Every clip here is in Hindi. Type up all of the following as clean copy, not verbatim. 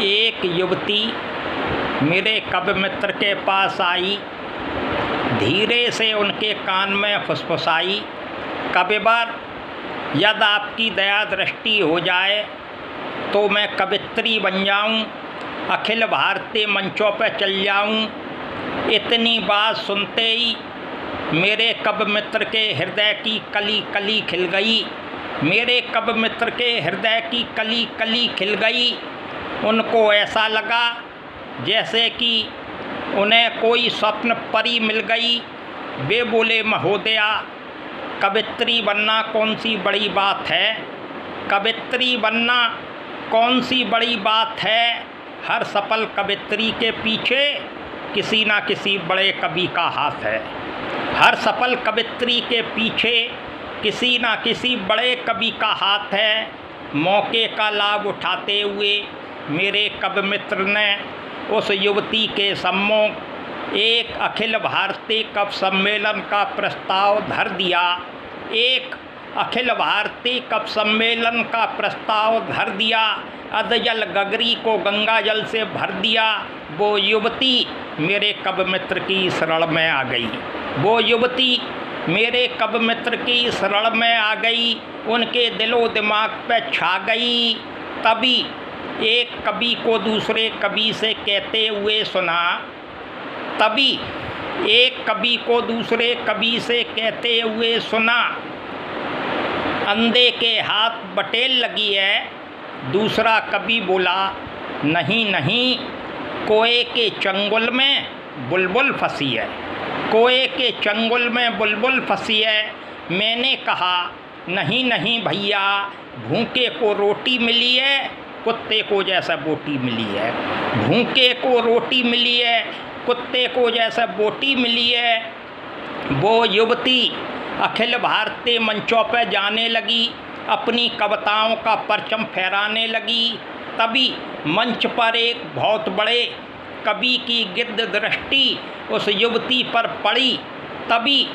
एक युवती मेरे कवि मित्र के पास आई, धीरे से उनके कान में फुसफुसाई, कविवर यदि आपकी दया दृष्टि हो जाए तो मैं कवित्री बन जाऊं, अखिल भारतीय मंचों पर चल जाऊं। इतनी बात सुनते ही मेरे कवि मित्र के हृदय की कली कली खिल गई, मेरे कवि मित्र के हृदय की कली कली खिल गई। उनको ऐसा लगा जैसे कि उन्हें कोई स्वप्न परी मिल गई। वे बोले, महोदया, कवित्री बनना कौन सी बड़ी बात है, कवित्री बनना कौन सी बड़ी बात है। हर सफल कवित्री के पीछे किसी ना किसी बड़े कवि का हाथ है, हर सफल कवित्री के पीछे किसी ना किसी बड़े कवि का हाथ है। मौके का लाभ उठाते हुए मेरे कवि मित्र ने उस युवती के सम्मुख एक अखिल भारतीय कवि सम्मेलन का प्रस्ताव धर दिया, एक अखिल भारतीय कवि सम्मेलन का प्रस्ताव धर दिया। अधजल गगरी को गंगा जल से भर दिया। वो युवती मेरे कवि मित्र की शरण में आ गई, वो युवती मेरे कवि मित्र की शरण में आ गई, उनके दिलो दिमाग पे छा गई। तभी एक कवि को दूसरे कवि से कहते हुए सुना, तभी एक कवि को दूसरे कवि से कहते हुए सुना, अंधे के हाथ बटेल लगी है। दूसरा कवि बोला, नहीं नहीं, कोए के चंगुल में बुलबुल फंसी है, कोए के चंगुल में बुलबुल फंसी है। मैंने कहा, नहीं नहीं भैया, भूखे को रोटी मिली है, कुत्ते को जैसा बोटी मिली है, भूखे को रोटी मिली है, कुत्ते को जैसा बोटी मिली है। वो युवती अखिल भारतीय मंचों पर जाने लगी, अपनी कविताओं का परचम फहराने लगी। तभी मंच पर एक बहुत बड़े कवि की गिद्ध दृष्टि उस युवती पर पड़ी, तभी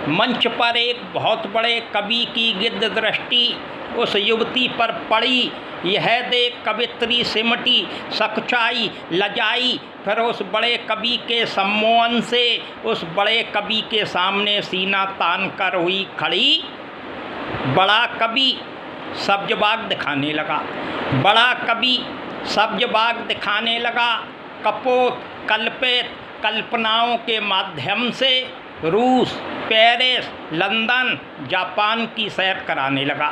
मंच पर एक बहुत बड़े कवि की गिद्ध दृष्टि उस युवती पर पड़ी। यह देख कवित्री सिमटी, सकचाई, लजाई, फिर उस बड़े कवि के सम्मोहन से उस बड़े कवि के सामने सीना तान कर हुई खड़ी। बड़ा कवि सब्जबाग दिखाने लगा, बड़ा कवि सब्जबाग दिखाने लगा। कपोत कल्पित कल्पनाओं के माध्यम से रूस, पेरिस, लंदन, जापान की सैर कराने लगा,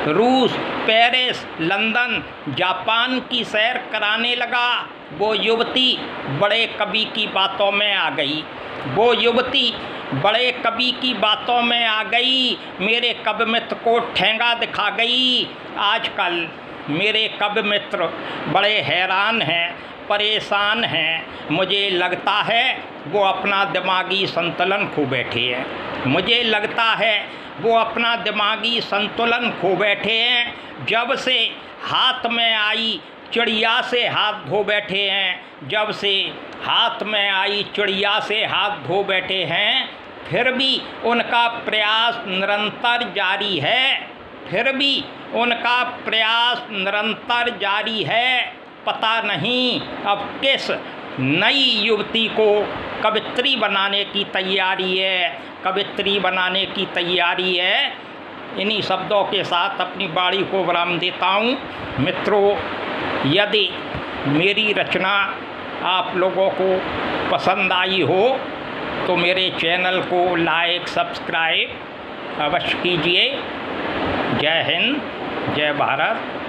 रूस, पेरिस, लंदन, जापान की सैर कराने लगा। वो युवती बड़े कवि की बातों में आ गई, वो युवती बड़े कवि की बातों में आ गई, मेरे कवि मित्र को ठेंगा दिखा गई। आजकल मेरे कवि मित्र बड़े हैरान हैं, परेशान हैं। मुझे लगता है वो अपना दिमागी संतुलन खो बैठे हैं, मुझे लगता है वो अपना दिमागी संतुलन खो बैठे हैं। जब से हाथ में आई चिड़िया से हाथ धो बैठे हैं, जब से हाथ में आई चिड़िया से हाथ धो बैठे हैं। फिर भी उनका प्रयास निरंतर जारी है, फिर भी उनका प्रयास निरंतर जारी है। पता नहीं अब किस नई युवती को कवित्री बनाने की तैयारी है, कवित्री बनाने की तैयारी है। इन्हीं शब्दों के साथ अपनी बाणी को विराम देता हूँ। मित्रों, यदि मेरी रचना आप लोगों को पसंद आई हो तो मेरे चैनल को लाइक सब्सक्राइब अवश्य कीजिए। जय हिंद, जय भारत।